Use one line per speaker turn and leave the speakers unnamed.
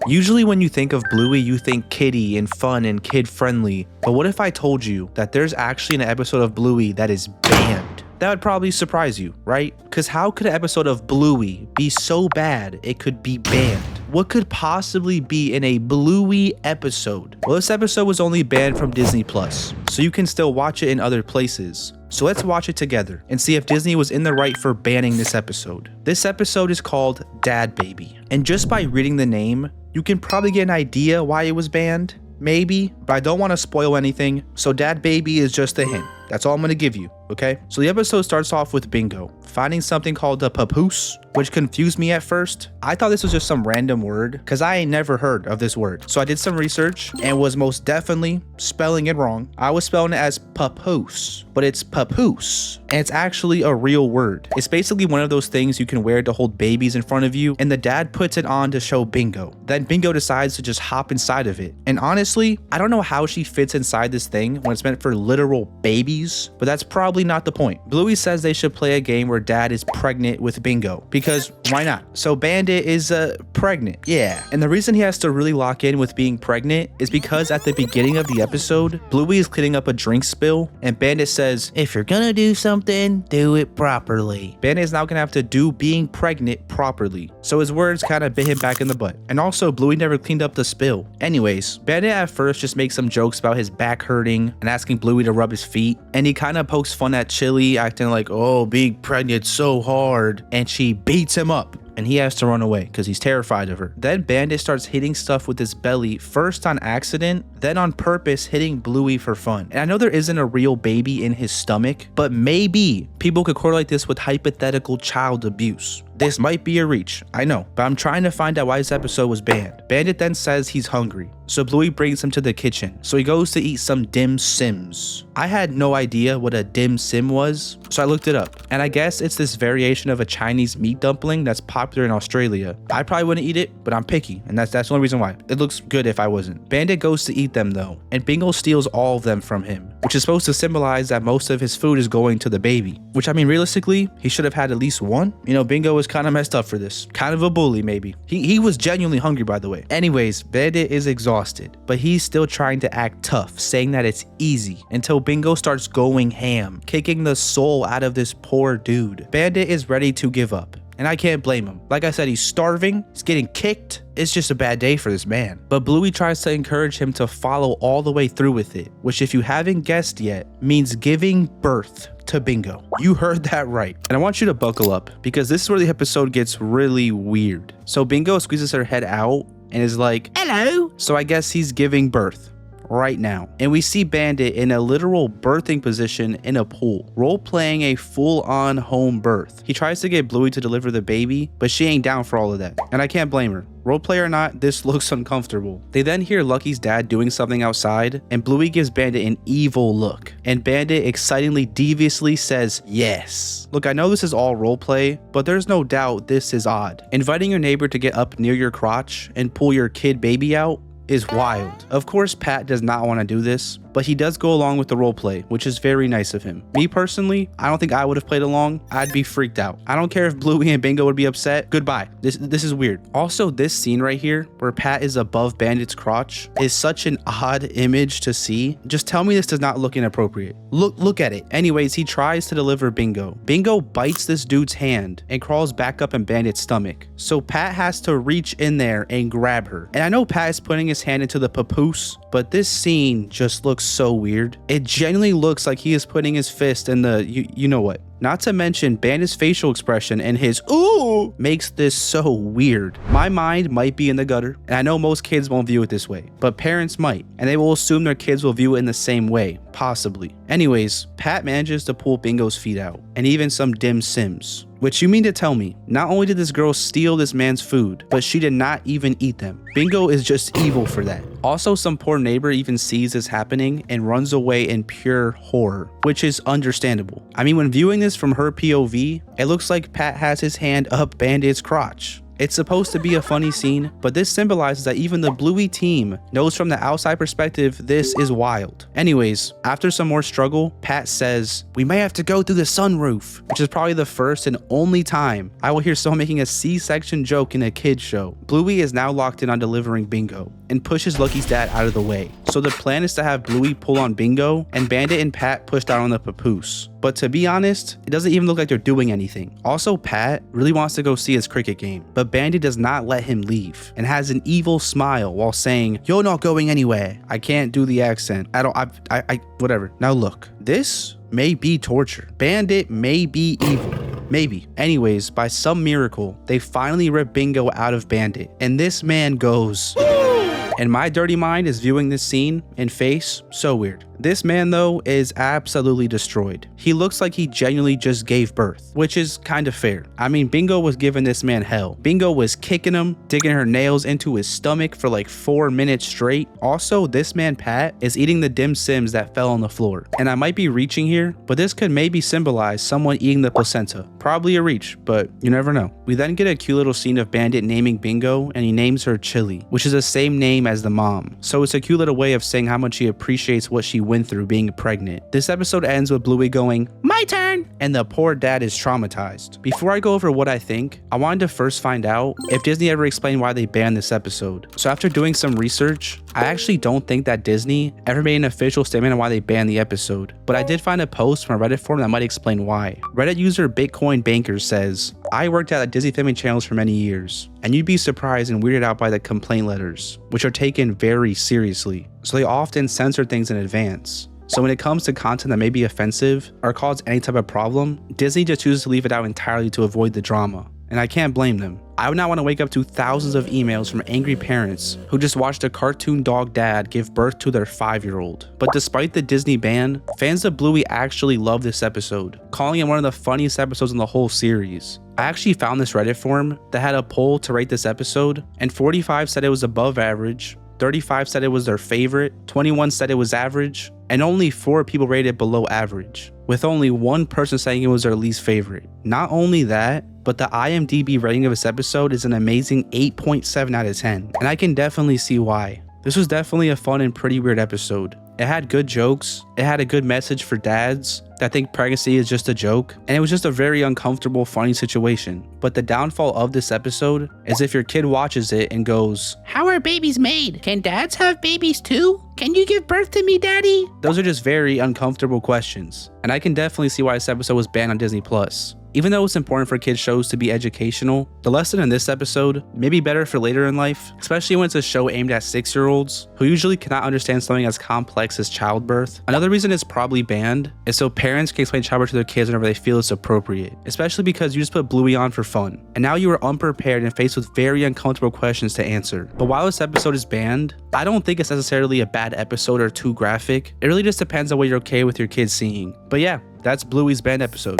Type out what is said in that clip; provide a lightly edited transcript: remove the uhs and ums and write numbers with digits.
Usually when you think of Bluey, you think kiddie and fun and kid-friendly, but what if I told you that there's actually an episode of Bluey that is banned? That would probably surprise you, right? Because how could an episode of Bluey be so bad it could be banned? What could possibly be in a Bluey episode? Well, this episode was only banned from Disney Plus, so you can still watch it in other places. So let's watch it together and see if Disney was in the right for banning this episode. This episode is called Dad Baby, and just by reading the name, you can probably get an idea why it was banned. Maybe, but I don't want to spoil anything, so Dad Baby is just a hint. That's all I'm going to give you, okay? So the episode starts off with Bingo finding something called a papoose, which confused me at first. I thought this was just some random word because I ain't never heard of this word. So I did some research and was most definitely spelling it wrong. I was spelling it as papoose, but it's papoose, and it's actually a real word. It's basically one of those things you can wear to hold babies in front of you, and the dad puts it on to show Bingo. Then Bingo decides to just hop inside of it. And honestly, I don't know how she fits inside this thing when it's meant for literal babies, but that's probably not the point. Bluey says they should play a game where dad is pregnant with Bingo, because why not? So Bandit is pregnant, yeah. And the reason he has to really lock in with being pregnant is because at the beginning of the episode, Bluey is cleaning up a drink spill, and Bandit says, if you're gonna do something, do it properly. Bandit is now gonna have to do being pregnant properly. So his words kind of bit him back in the butt. And also, Bluey never cleaned up the spill. Anyways, Bandit at first just makes some jokes about his back hurting and asking Bluey to rub his feet, and he kind of pokes fun at Chili, acting like, oh, being pregnant's so hard, and she beats him up. And he has to run away because he's terrified of her. Then Bandit starts hitting stuff with his belly, first on accident, then on purpose, hitting Bluey for fun. And I know there isn't a real baby in his stomach, but maybe people could correlate this with hypothetical child abuse. This might be a reach, I know, but I'm trying to find out why this episode was banned. Bandit then says he's hungry, so Bluey brings him to the kitchen. So he goes to eat some dim sims. I had no idea what a dim sim was, so I looked it up. And I guess it's this variation of a Chinese meat dumpling that's popular in Australia. I probably wouldn't eat it, but I'm picky, and that's the only reason why. It looks good if I wasn't. Bandit goes to eat them though, and Bingo steals all of them from him, which is supposed to symbolize that most of his food is going to the baby. Which, I mean, realistically, he should have had at least one. You know, Bingo was kind of messed up for this. Kind of a bully, maybe. He was genuinely hungry, by the way. Anyways, Bandit is exhausted, but he's still trying to act tough, saying that it's easy, until Bingo starts going ham, kicking the soul out of this poor dude. Bandit is ready to give up, and I can't blame him. Like I said, he's starving, he's getting kicked. It's just a bad day for this man. But Bluey tries to encourage him to follow all the way through with it, which, if you haven't guessed yet, means giving birth to Bingo. You heard that right. And I want you to buckle up, because this is where the episode gets really weird. So Bingo squeezes her head out and is like, hello. So I guess he's giving birth right now. And we see Bandit in a literal birthing position in a pool, role-playing a full-on home birth. He tries to get Bluey to deliver the baby, but she ain't down for all of that. And I can't blame her. Roleplay or not, this looks uncomfortable. They then hear Lucky's dad doing something outside, and Bluey gives Bandit an evil look. And Bandit excitingly, deviously says, yes. Look, I know this is all roleplay, but there's no doubt this is odd. Inviting your neighbor to get up near your crotch and pull your kid baby out is wild. Of course, Pat does not want to do this, but he does go along with the roleplay, which is very nice of him. Me personally, I don't think I would have played along. I'd be freaked out. I don't care if Bluey and Bingo would be upset. Goodbye. This is weird. Also, this scene right here, where Pat is above Bandit's crotch, is such an odd image to see. Just tell me this does not look inappropriate. Look at it. Anyways, he tries to deliver Bingo. Bingo bites this dude's hand and crawls back up in Bandit's stomach. So Pat has to reach in there and grab her. And I know Pat is putting his hand into the papoose, but this scene just looks so weird. It genuinely looks like he is putting his fist in the you know what. Not to mention, Bandit's facial expression and his ooh makes this so weird. My mind might be in the gutter, and I know most kids won't view it this way, but parents might, and they will assume their kids will view it in the same way, possibly. Anyways, Pat manages to pull Bingo's feet out, and even some dim sims. Which, you mean to tell me, not only did this girl steal this man's food, but she did not even eat them. Bingo is just evil for that. Also, some poor neighbor even sees this happening and runs away in pure horror, which is understandable. I mean, when viewing this from her POV, it looks like Pat has his hand up Bandit's crotch. It's supposed to be a funny scene, but this symbolizes that even the Bluey team knows from the outside perspective this is wild. Anyways, after some more struggle, Pat says, "We may have to go through the sunroof," which is probably the first and only time I will hear someone making a C-section joke in a kid's show. Bluey is now locked in on delivering Bingo and pushes Lucky's dad out of the way. So the plan is to have Bluey pull on Bingo and Bandit and Pat push down on the papoose. But to be honest, it doesn't even look like they're doing anything. Also, Pat really wants to go see his cricket game, but Bandit does not let him leave and has an evil smile while saying, "You're not going anywhere." I can't do the accent. Whatever. Now look, this may be torture. Bandit may be evil. Maybe. Anyways, by some miracle, they finally rip Bingo out of Bandit, and this man goes, and my dirty mind is viewing this scene and face so weird. This man though is absolutely destroyed. He looks like he genuinely just gave birth, which is kind of fair. I mean, Bingo was giving this man hell. Bingo was kicking him, digging her nails into his stomach for like 4 minutes straight. Also, this man Pat is eating the dim sims that fell on the floor. And I might be reaching here, but this could maybe symbolize someone eating the placenta. Probably a reach, but you never know. We then get a cute little scene of Bandit naming Bingo, and he names her Chili, which is the same name as the mom. So it's a cute little way of saying how much he appreciates what she went through being pregnant. This episode ends with Bluey going, "My turn!" and the poor dad is traumatized. Before I go over what I think, I wanted to first find out if Disney ever explained why they banned this episode. So after doing some research, I actually don't think that Disney ever made an official statement on why they banned the episode, but I did find a post from a Reddit forum that might explain why. Reddit user Bitcoin Banker says, "I worked at Disney family channels for many years, and you'd be surprised and weirded out by the complaint letters, which are taken very seriously. So they often censor things in advance. So when it comes to content that may be offensive or cause any type of problem, Disney just chooses to leave it out entirely to avoid the drama. And I can't blame them. I would not want to wake up to thousands of emails from angry parents who just watched a cartoon dog dad give birth to their 5-year-old. But despite the Disney ban, fans of Bluey actually love this episode, calling it one of the funniest episodes in the whole series. I actually found this Reddit forum that had a poll to rate this episode, and 45 said it was above average, 35 said it was their favorite, 21 said it was average, and only 4 people rated it below average, with only 1 person saying it was their least favorite. Not only that, but the IMDb rating of this episode is an amazing 8.7 out of 10, and I can definitely see why. This was definitely a fun and pretty weird episode. It had good jokes, it had a good message for dads that think pregnancy is just a joke, and it was just a very uncomfortable, funny situation. But the downfall of this episode is if your kid watches it and goes, "How are babies made? Can dads have babies too? Can you give birth to me, daddy?" Those are just very uncomfortable questions, and I can definitely see why this episode was banned on Disney+. Even though it's important for kids shows to be educational, the lesson in this episode may be better for later in life, especially when it's a show aimed at 6-year-olds who usually cannot understand something as complex as childbirth. Another reason it's probably banned is so parents can explain childbirth to their kids whenever they feel it's appropriate, especially because you just put Bluey on for fun, and now you are unprepared and faced with very uncomfortable questions to answer. But while this episode is banned, I don't think it's necessarily a bad episode or too graphic. It really just depends on what you're okay with your kids seeing. But yeah, that's Bluey's banned episode.